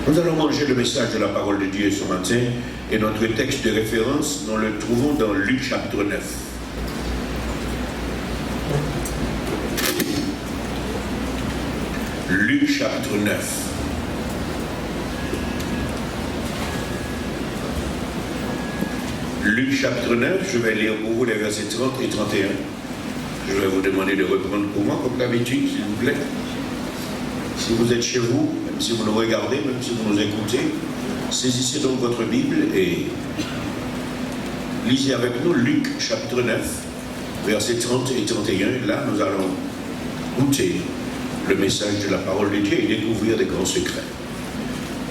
Nous allons manger le message de la parole de Dieu ce matin et notre texte de référence, nous le trouvons dans Luc chapitre 9. Luc chapitre 9. Luc chapitre 9, je vais lire pour vous les versets 30 et 31. Je vais vous demander de reprendre pour moi comme d'habitude, s'il vous plaît. Si vous êtes chez vous, même si vous nous regardez, même si vous nous écoutez, saisissez donc votre Bible et lisez avec nous Luc chapitre 9, versets 30 et 31. Là, nous allons goûter le message de la parole de Dieu et découvrir des grands secrets.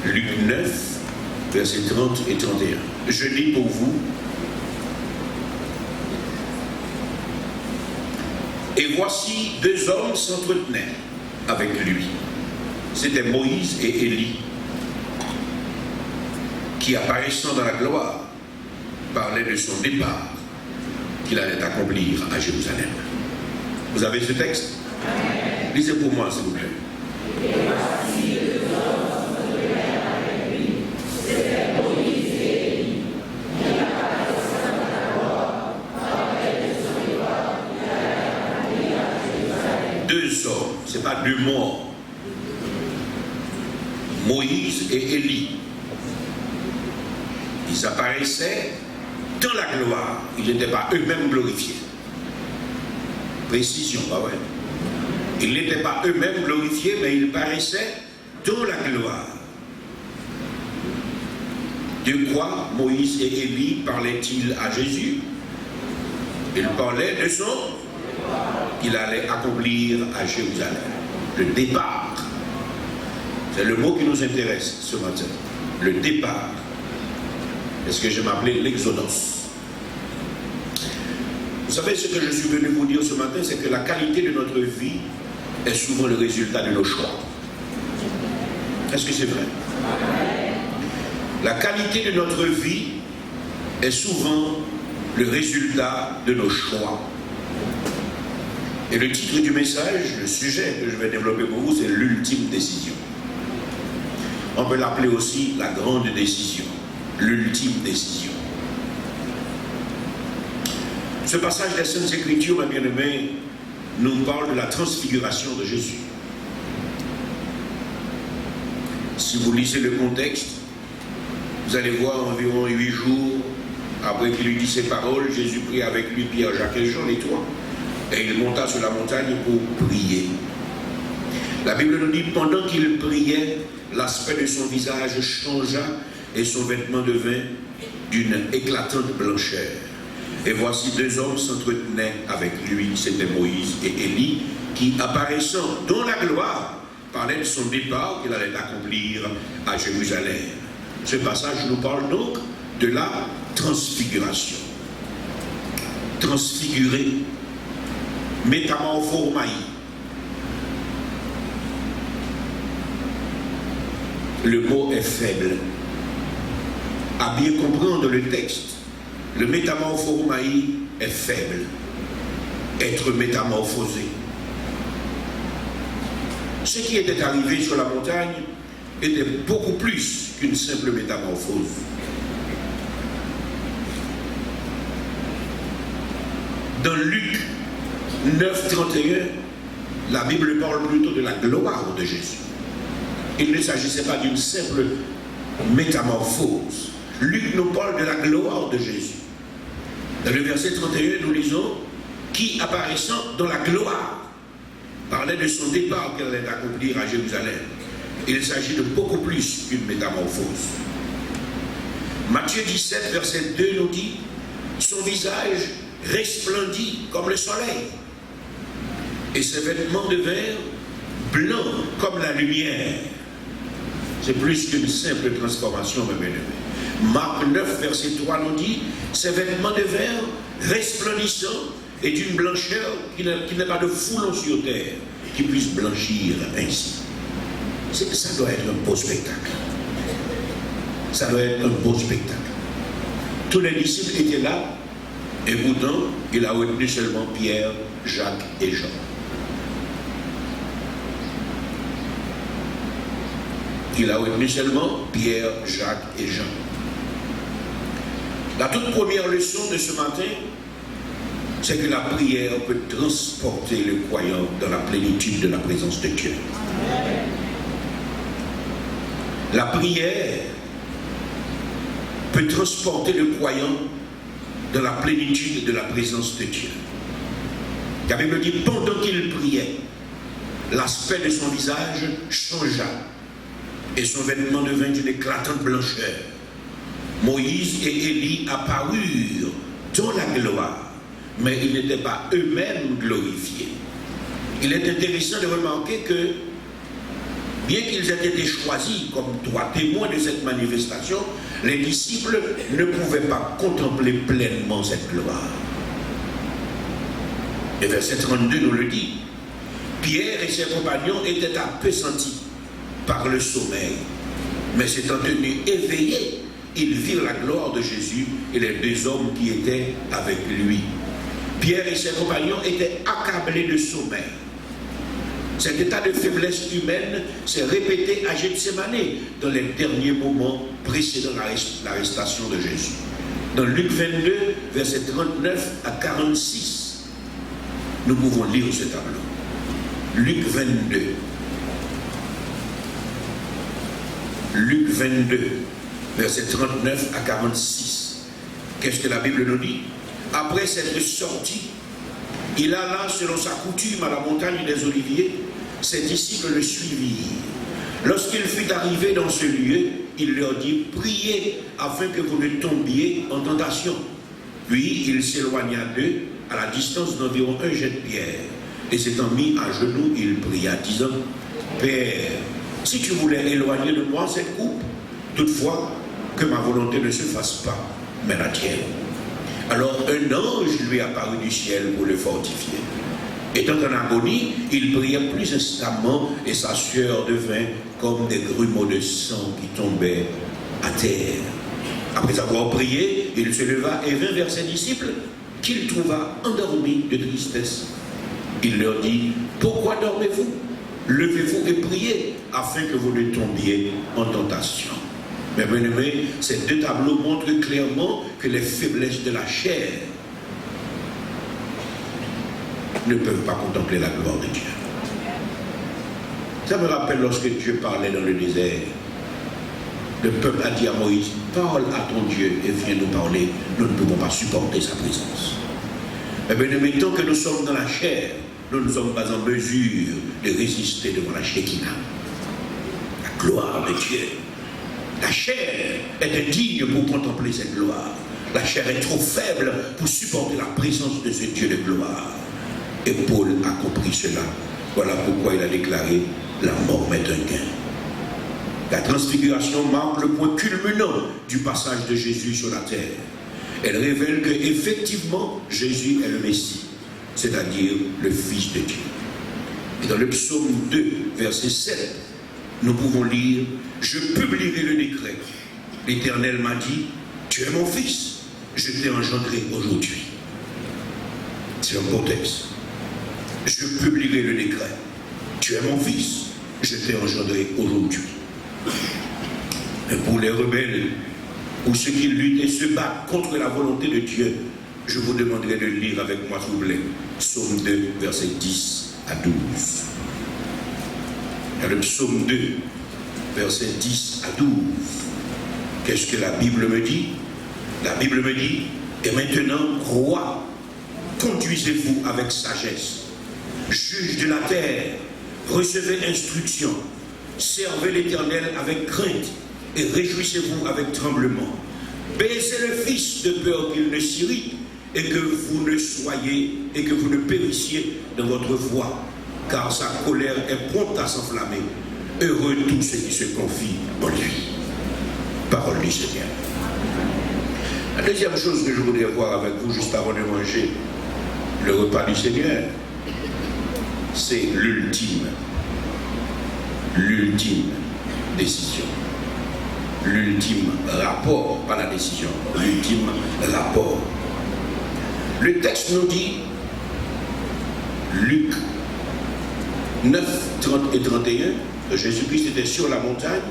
Luc 9, versets 30 et 31. Je lis pour vous. Et voici deux hommes s'entretenaient avec lui. C'était Moïse et Élie, qui, apparaissant dans la gloire, parlaient de son départ qu'il allait accomplir à Jérusalem. Vous avez ce texte? Amen. Lisez pour moi, s'il vous plaît. Et voici deux hommes s'entretenaient avec lui. C'était Moïse et Élie, qui, apparaissant dans la gloire, parlaient de son départ qu'il allait accomplir à Jérusalem. Deux hommes, ce n'est pas deux morts. Moïse et Élie. Ils apparaissaient dans la gloire. Ils n'étaient pas eux-mêmes glorifiés. Précision, pas vrai? Ils n'étaient pas eux-mêmes glorifiés, mais ils paraissaient dans la gloire. De quoi Moïse et Élie parlaient-ils à Jésus? Ils parlaient de son qu'il allait accomplir à Jérusalem. Le départ. C'est le mot qui nous intéresse ce matin. Le départ. C'est ce que je m'appelais l'exodos. Vous savez, ce que je suis venu vous dire ce matin, c'est que la qualité de notre vie est souvent le résultat de nos choix. Est-ce que c'est vrai? La qualité de notre vie est souvent le résultat de nos choix. Et le titre du message, le sujet que je vais développer pour vous, c'est l'ultime décision. On peut l'appeler aussi la grande décision, l'ultime décision. Ce passage des Saintes Écritures, mes bien-aimés, nous parle de la transfiguration de Jésus. Si vous lisez le contexte, vous allez voir environ 8 jours après qu'il lui dit ces paroles, Jésus prit avec lui Pierre, Jacques et Jean, les trois, et il monta sur la montagne pour prier. La Bible nous dit, pendant qu'il priait, l'aspect de son visage changea et son vêtement devint d'une éclatante blancheur. Et voici deux hommes s'entretenaient avec lui, c'était Moïse et Élie, qui, apparaissant dans la gloire, parlaient de son départ qu'il allait accomplir à Jérusalem. Ce passage nous parle donc de la transfiguration. Transfigurer, métamorphomai. Le mot est faible. À bien comprendre le texte, le métamorphomai est faible. Être métamorphosé. Ce qui était arrivé sur la montagne était beaucoup plus qu'une simple métamorphose. Dans Luc 9, 31, la Bible parle plutôt de la gloire de Jésus. Il ne s'agissait pas d'une simple métamorphose. Luc nous parle de la gloire de Jésus. Dans le verset 31, nous lisons « Qui, apparaissant dans la gloire, parlait de son départ qu'elle allait accomplir à Jérusalem. » Il s'agit de beaucoup plus qu'une métamorphose. Matthieu 17, verset 2 nous dit « Son visage resplendit comme le soleil, et ses vêtements devinrent blancs comme la lumière. » C'est plus qu'une simple transformation, mes bien-aimés. Marc 9, verset 3 nous dit « Ses vêtements devinrent resplendissants et d'une blancheur qui n'est pas de foulon sur terre, qui puisse blanchir ainsi. » Ça doit être un beau spectacle. Ça doit être un beau spectacle. Tous les disciples étaient là, et pourtant, il a retenu seulement Pierre, Jacques et Jean. Il a retenu seulement Pierre, Jacques et Jean. La toute première leçon de ce matin, c'est que la prière peut transporter le croyant dans la plénitude de la présence de Dieu. La prière peut transporter le croyant dans la plénitude de la présence de Dieu. La Bible dit, pendant qu'il priait, l'aspect de son visage changea et son vêtement devint d'une éclatante blancheur. Moïse et Élie apparurent dans la gloire, mais ils n'étaient pas eux-mêmes glorifiés. Il est intéressant de remarquer que, bien qu'ils aient été choisis comme trois témoins de cette manifestation, les disciples ne pouvaient pas contempler pleinement cette gloire. Et verset 32 nous le dit. Pierre et ses compagnons étaient appesantis par le sommeil, mais s'étant tenus éveillés, ils virent la gloire de Jésus et les deux hommes qui étaient avec lui. Pierre et ses compagnons étaient accablés de sommeil. Cet état de faiblesse humaine s'est répété à Gethsémane dans les derniers moments précédant l'arrestation de Jésus. Dans Luc 22, versets 39 à 46, nous pouvons lire ce tableau. Luc 22. Luc 22, versets 39 à 46. Qu'est-ce que la Bible nous dit? Après cette sortie, il alla selon sa coutume à la montagne des Oliviers. Ses disciples le suivirent. Lorsqu'il fut arrivé dans ce lieu, il leur dit, priez afin que vous ne tombiez en tentation. Puis il s'éloigna d'eux à la distance d'environ un jet de pierre. Et s'étant mis à genoux, il pria, disant, Père, si tu voulais éloigner de moi cette coupe, toutefois que ma volonté ne se fasse pas, mais la tienne. Alors un ange lui apparut du ciel pour le fortifier. Étant en agonie, il pria plus instamment et sa sueur devint comme des grumeaux de sang qui tombaient à terre. Après avoir prié, il se leva et vint vers ses disciples qu'il trouva endormis de tristesse. Il leur dit, pourquoi dormez-vous? Levez-vous et priez afin que vous ne tombiez en tentation. Mais bien aimé, ces deux tableaux montrent clairement que les faiblesses de la chair ne peuvent pas contempler la gloire de Dieu. Ça me rappelle lorsque Dieu parlait dans le désert. Le peuple a dit à Moïse, parle à ton Dieu et viens nous parler. Nous ne pouvons pas supporter sa présence. Mais bien aimé, tant que nous sommes dans la chair, nous ne sommes pas en mesure de résister devant la Shekinah, la gloire de Dieu. La chair est indigne pour contempler cette gloire. La chair est trop faible pour supporter la présence de ce Dieu de gloire. Et Paul a compris cela. Voilà pourquoi il a déclaré, la mort m'est un gain. La transfiguration marque le point culminant du passage de Jésus sur la terre. Elle révèle que effectivement Jésus est le Messie, c'est-à-dire le Fils de Dieu. Et dans le psaume 2, verset 7, nous pouvons lire, je publierai le décret. L'Éternel m'a dit, tu es mon fils, je t'ai engendré aujourd'hui. C'est un beau texte. Je publierai le décret. Tu es mon fils, je t'ai engendré aujourd'hui. Mais pour les rebelles, pour ceux qui luttent et se battent contre la volonté de Dieu, je vous demanderai de lire avec moi, s'il vous plaît, psaume 2, versets 10 à 12. Dans le psaume 2, versets 10 à 12, qu'est-ce que la Bible me dit? La Bible me dit, et maintenant, roi, conduisez-vous avec sagesse, juge de la terre, recevez instruction, servez l'Éternel avec crainte et réjouissez-vous avec tremblement. Baissez le Fils de peur qu'il ne s'irrite et que vous ne soyez et que vous ne périssiez dans votre voie, car sa colère est prompte à s'enflammer. Heureux tous ceux qui se confient en lui. Parole du Seigneur. La deuxième chose que je voudrais voir avec vous juste avant de manger le repas du Seigneur, c'est l'ultime décision. L'ultime rapport, pas la décision, l'ultime rapport. Le texte nous dit, Luc 9, 30 et 31, que Jésus-Christ était sur la montagne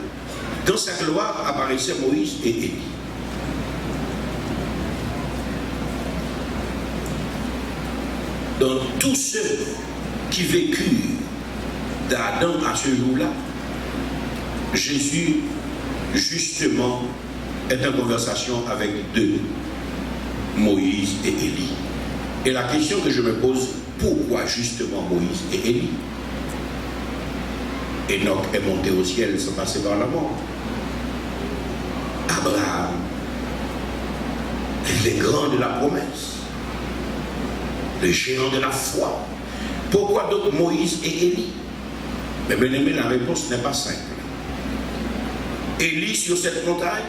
Dans sa gloire apparaissaient Moïse et Élie. Donc tous ceux qui vécurent d'Adam à ce jour-là, Jésus justement est en conversation avec deux, Moïse et Élie. Et la question que je me pose, pourquoi justement Moïse et Élie? Enoch est monté au ciel sans passer par la mort. Abraham, les grands de la promesse, les géants de la foi. Pourquoi donc Moïse et Élie? Mais bien aimé, la réponse n'est pas simple. Élie sur cette montagne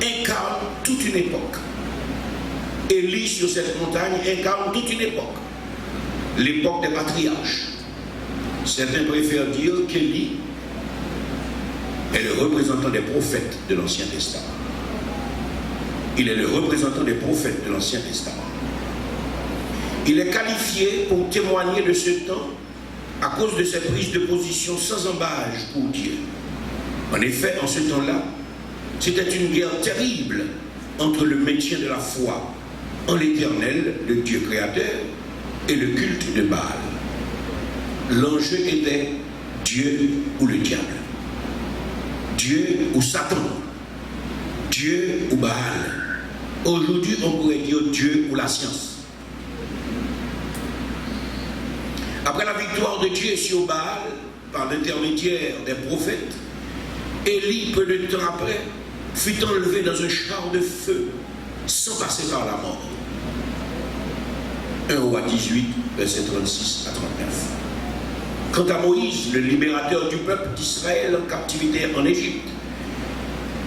incarne toute une époque. Élie sur cette montagne incarne toute une époque. L'époque des patriarches. Certains préfèrent dire qu'Élie est le représentant des prophètes de l'Ancien Testament. Il est le représentant des prophètes de l'Ancien Testament. Il est qualifié pour témoigner de ce temps à cause de ses prises de position sans embâche pour Dieu. En effet, en ce temps-là, c'était une guerre terrible entre le maintien de la foi en l'Éternel, le Dieu créateur, et le culte de Baal. L'enjeu était Dieu ou le diable, Dieu ou Satan, Dieu ou Baal. Aujourd'hui, on pourrait dire Dieu ou la science. Après la victoire de Dieu sur Baal, par l'intermédiaire des prophètes, Élie, peu de temps après, fut enlevé dans un char de feu, sans passer par la mort. 1 Rois 18, versets 36 à 39. Quant à Moïse, le libérateur du peuple d'Israël en captivité en Égypte,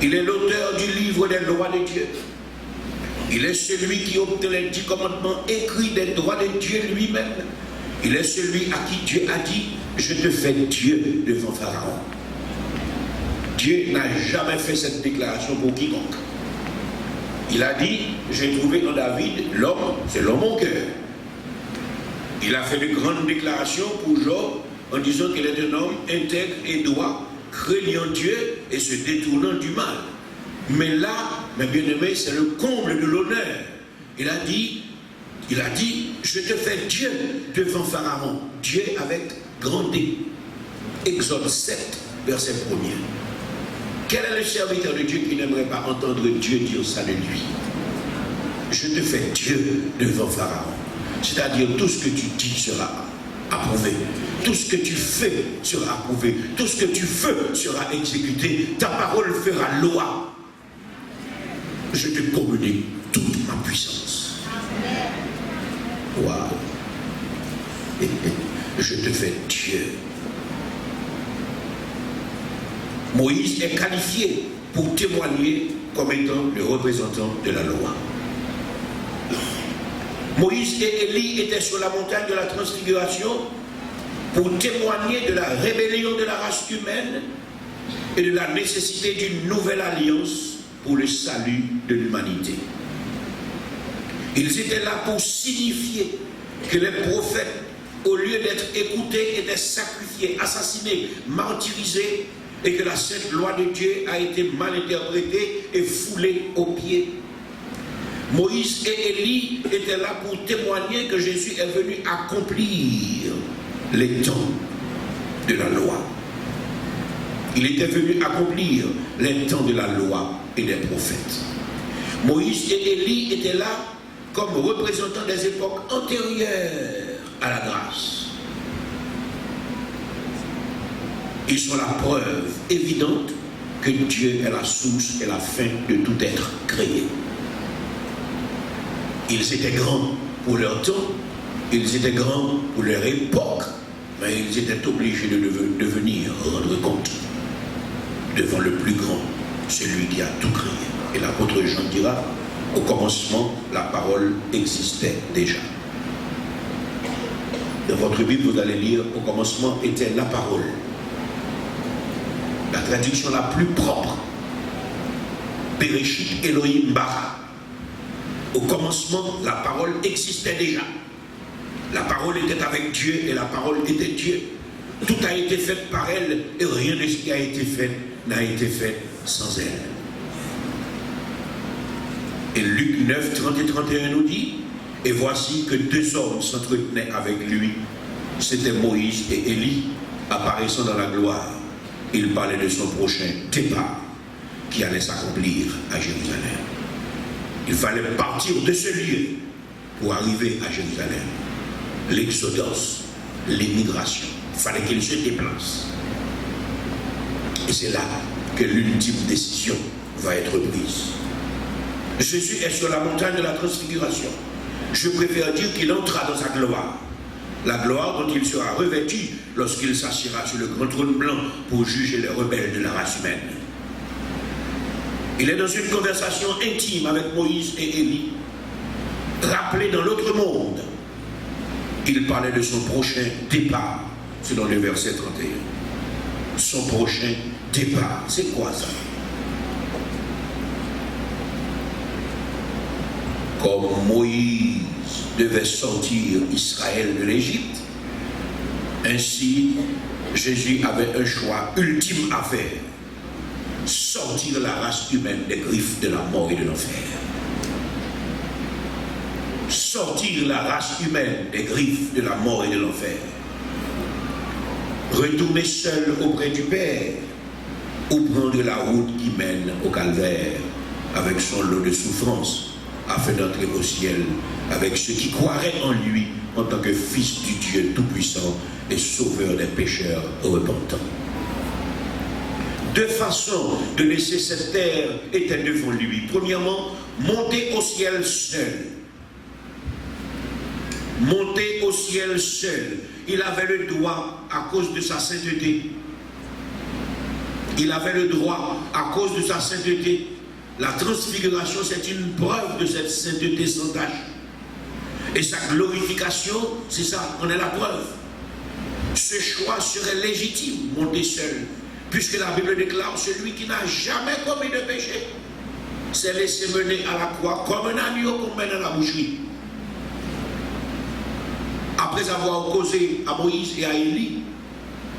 il est l'auteur du livre des lois de Dieu. Il est celui qui obtient les 10 commandements écrits des droits de Dieu lui-même. Il est celui à qui Dieu a dit « Je te fais Dieu devant Pharaon ». Dieu n'a jamais fait cette déclaration pour quiconque. Il a dit « J'ai trouvé en David l'homme, c'est l'homme mon cœur ». Il a fait de grandes déclarations pour Job en disant qu'il est un homme intègre et droit, craignant Dieu et se détournant du mal. Mais là, mes bien-aimés, c'est le comble de l'honneur. Il a dit, je te fais Dieu devant Pharaon. Dieu avec grand D. Exode 7, verset 1er. Quel est le serviteur de Dieu qui n'aimerait pas entendre Dieu dire ça de lui? Je te fais Dieu devant Pharaon. C'est-à-dire tout ce que tu dis sera approuvé. Tout ce que tu fais sera approuvé. Tout ce que tu veux sera exécuté. Ta parole fera loi. Je te communique toute ma puissance. Waouh. Je te fais Dieu. Moïse est qualifié pour témoigner comme étant le représentant de la loi. Moïse et Élie étaient sur la montagne de la transfiguration pour témoigner de la rébellion de la race humaine et de la nécessité d'une nouvelle alliance pour le salut de l'humanité. Ils étaient là pour signifier que les prophètes, au lieu d'être écoutés, étaient sacrifiés, assassinés, martyrisés, et que la sainte loi de Dieu a été mal interprétée et foulée aux pieds. Moïse et Élie étaient là pour témoigner que Jésus est venu accomplir les temps de la loi. Il était venu accomplir les temps de la loi et des prophètes. Moïse et Élie étaient là comme représentants des époques antérieures à la grâce. Ils sont la preuve évidente que Dieu est la source et la fin de tout être créé. Ils étaient grands pour leur temps, ils étaient grands pour leur époque, mais ils étaient obligés de venir rendre compte devant le plus grand, celui qui a tout créé. Et l'apôtre Jean dira, au commencement, la parole existait déjà. Dans votre Bible, vous allez lire, au commencement était la parole. La traduction la plus propre, Bereshit Elohim bara. Au commencement, la parole existait déjà. La parole était avec Dieu et la parole était Dieu. Tout a été fait par elle et rien de ce qui a été fait n'a été fait sans elle. Et Luc 9, 30 et 31 nous dit, et voici que deux hommes s'entretenaient avec lui. C'était Moïse et Élie, apparaissant dans la gloire. Il parlait de son prochain départ qui allait s'accomplir à Jérusalem. Il fallait partir de ce lieu pour arriver à Jérusalem. L'exodus, l'immigration. Il fallait qu'il se déplace. Et c'est là que l'ultime décision va être prise. Jésus est sur la montagne de la transfiguration. Je préfère dire qu'il entra dans sa gloire. La gloire dont il sera revêtu lorsqu'il s'assiera sur le grand trône blanc pour juger les rebelles de la race humaine. Il est dans une conversation intime avec Moïse et Élie. Rappelé dans l'autre monde, il parlait de son prochain départ. C'est dans le verset 31. Son prochain départ. C'est quoi ça? Comme Moïse devait sortir Israël de l'Égypte, ainsi Jésus avait un choix ultime à faire: sortir la race humaine des griffes de la mort et de l'enfer. Sortir la race humaine des griffes de la mort et de l'enfer. Retourner seul auprès du Père ou prendre la route qui mène au calvaire avec son lot de souffrances afin d'entrer au ciel avec ceux qui croiraient en lui en tant que fils du Dieu Tout-Puissant et sauveur des pécheurs repentants. Deux façons de laisser cette terre étaient devant lui. Premièrement, monter au ciel seul. Monter au ciel seul. Il avait le droit à cause de sa sainteté. Il avait le droit à cause de sa sainteté. La transfiguration, c'est une preuve de cette sainteté sans tache. Et sa glorification, c'est ça, on est la preuve. Ce choix serait légitime, monter seul. Puisque la Bible déclare, celui qui n'a jamais commis de péché s'est laissé mener à la croix comme un agneau qu'on mène à la boucherie. Après avoir causé à Moïse et à Élie,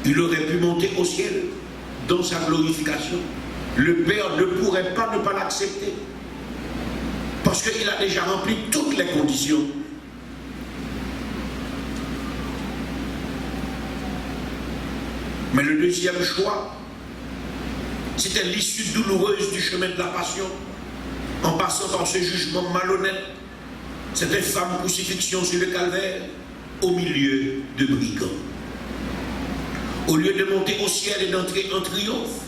il aurait pu monter au ciel dans sa glorification. Le Père ne pourrait pas ne pas l'accepter parce qu'il a déjà rempli toutes les conditions. Mais le deuxième choix, c'était l'issue douloureuse du chemin de la passion, en passant par ce jugement malhonnête, cette infâme crucifixion sur le calvaire, au milieu de brigands. Au lieu de monter au ciel et d'entrer en triomphe,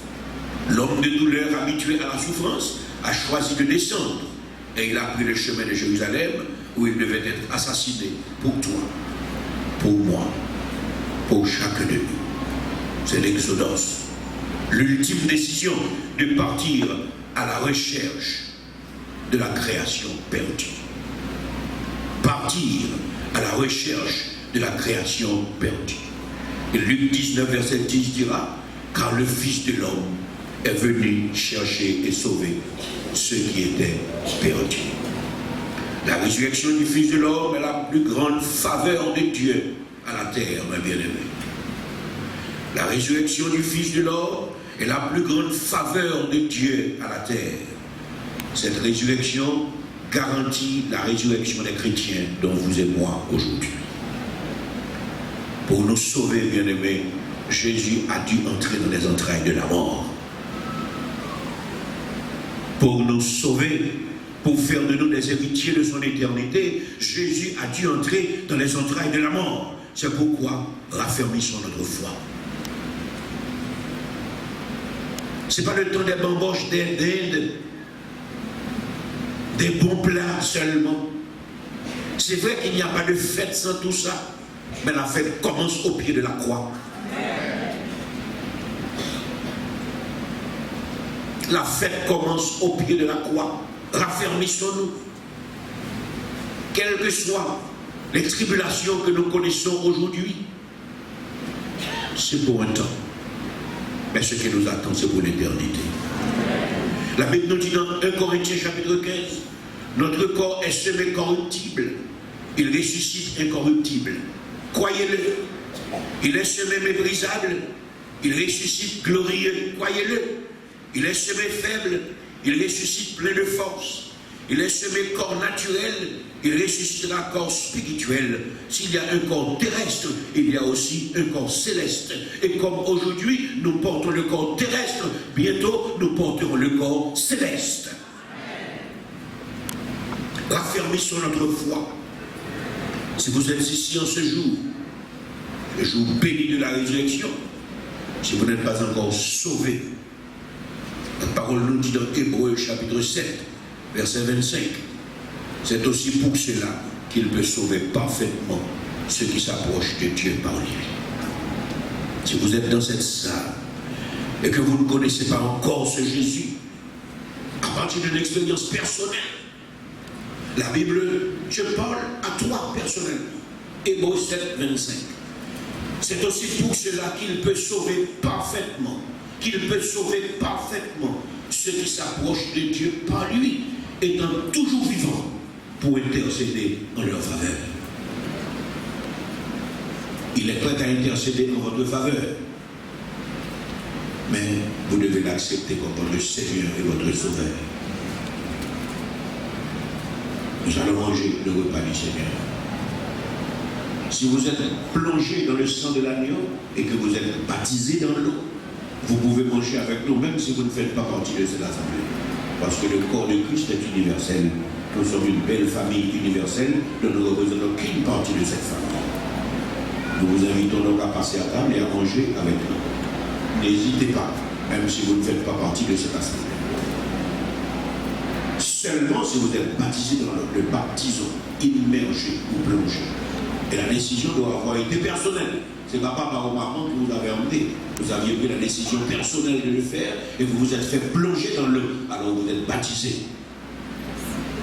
l'homme de douleur habitué à la souffrance a choisi de descendre et il a pris le chemin de Jérusalem où il devait être assassiné pour toi, pour moi, pour chacun de nous. C'est l'exodus. L'ultime décision de partir à la recherche de la création perdue. Partir à la recherche de la création perdue. Et Luc 19, verset 10 dira, car le Fils de l'homme est venu chercher et sauver ceux qui étaient perdus. La résurrection du Fils de l'homme est la plus grande faveur de Dieu à la terre, mes bien-aimés. La résurrection du Fils de l'homme est la plus grande faveur de Dieu à la terre. Cette résurrection garantit la résurrection des chrétiens dont vous et moi aujourd'hui. Pour nous sauver, bien-aimés, Jésus a dû entrer dans les entrailles de la mort. Pour nous sauver, pour faire de nous des héritiers de son éternité, Jésus a dû entrer dans les entrailles de la mort. C'est pourquoi raffermissons notre foi. Ce n'est pas le temps des bamboches d'Inde, des bons plats seulement. C'est vrai qu'il n'y a pas de fête sans tout ça, mais la fête commence au pied de la croix. La fête commence au pied de la croix. Raffermissons-nous. Quelles que soient les tribulations que nous connaissons aujourd'hui, c'est pour un temps. Mais ce qui nous attend, c'est pour l'éternité. La Bible nous dit dans 1 Corinthiens chapitre 15, notre corps est semé corruptible, il ressuscite incorruptible. Croyez-le, Il est semé méprisable, il ressuscite glorieux, croyez-le. Il est semé faible, il ressuscite plein de force. Il est semé corps naturel, il ressuscitera corps spirituel. S'il y a un corps terrestre, il y a aussi un corps céleste. Et comme aujourd'hui, nous portons le corps terrestre, bientôt nous porterons le corps céleste. Raffermissons notre foi. Si vous êtes ici en ce jour, le jour béni de la résurrection, si vous n'êtes pas encore sauvé, la parole nous dit dans Hébreux chapitre 7, verset 25, c'est aussi pour cela qu'il peut sauver parfaitement ceux qui s'approchent de Dieu par lui. Si vous êtes dans cette salle et que vous ne connaissez pas encore ce Jésus, à partir d'une expérience personnelle, la Bible, je parle à toi personnellement, Hébreux 7, 25. C'est aussi pour cela qu'il peut sauver parfaitement, ceux qui s'approchent de Dieu par lui, étant toujours vivants pour intercéder en leur faveur. Il est prêt à intercéder en votre faveur, mais vous devez l'accepter comme votre Seigneur et votre Sauveur. Nous allons manger le repas du Seigneur. Si vous êtes plongé dans le sang de l'agneau et que vous êtes baptisé dans l'eau, vous pouvez manger avec nous, même si vous ne faites pas partie de cette assemblée. Parce que le corps de Christ est universel. Nous sommes une belle famille universelle dont nous ne représentons qu'une partie de cette famille. Nous vous invitons donc à passer à table et à manger avec nous. N'hésitez pas, même si vous ne faites pas partie de cette assemblée. Seulement si vous êtes baptisé dans le baptisme, immergé ou plongé. Et la décision doit avoir été personnelle. C'est pas par maman que vous avez emmené. Vous aviez pris la décision personnelle de le faire et vous vous êtes fait plonger dans l'eau. Alors vous êtes baptisé.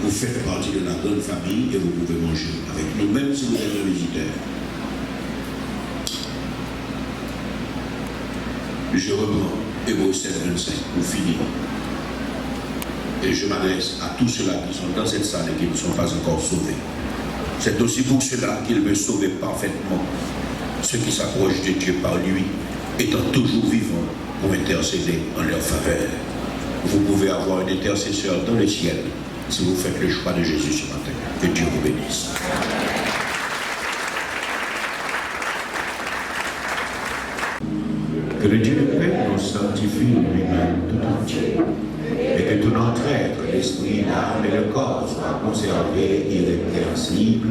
Vous faites partie de la bonne famille et vous pouvez manger avec nous, même si vous êtes un visiteur. Je reprends Hébreux 7, 25 pour finir. Et je m'adresse à tous ceux-là qui sont dans cette salle et qui ne sont pas encore sauvés. C'est aussi pour cela qu'il veut sauver parfaitement ceux qui s'approchent de Dieu par lui, étant toujours vivants pour intercéder en leur faveur. Vous pouvez avoir un intercesseur dans le ciel si vous faites le choix de Jésus ce matin. Que Dieu vous bénisse. Que le Dieu de paix nous sanctifie lui-même tout entier, et que tout notre être, l'esprit, l'âme et le corps soient conservés irrépréhensibles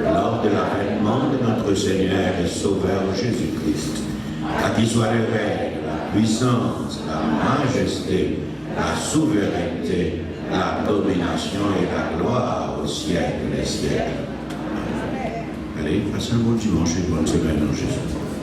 lors de l'avènement de notre Seigneur et Sauveur Jésus-Christ. À qui soit le règne, la puissance, la majesté, la souveraineté, la domination et la gloire au siècle des siècles. Allez, passez un bon dimanche et une bonne semaine en Jésus.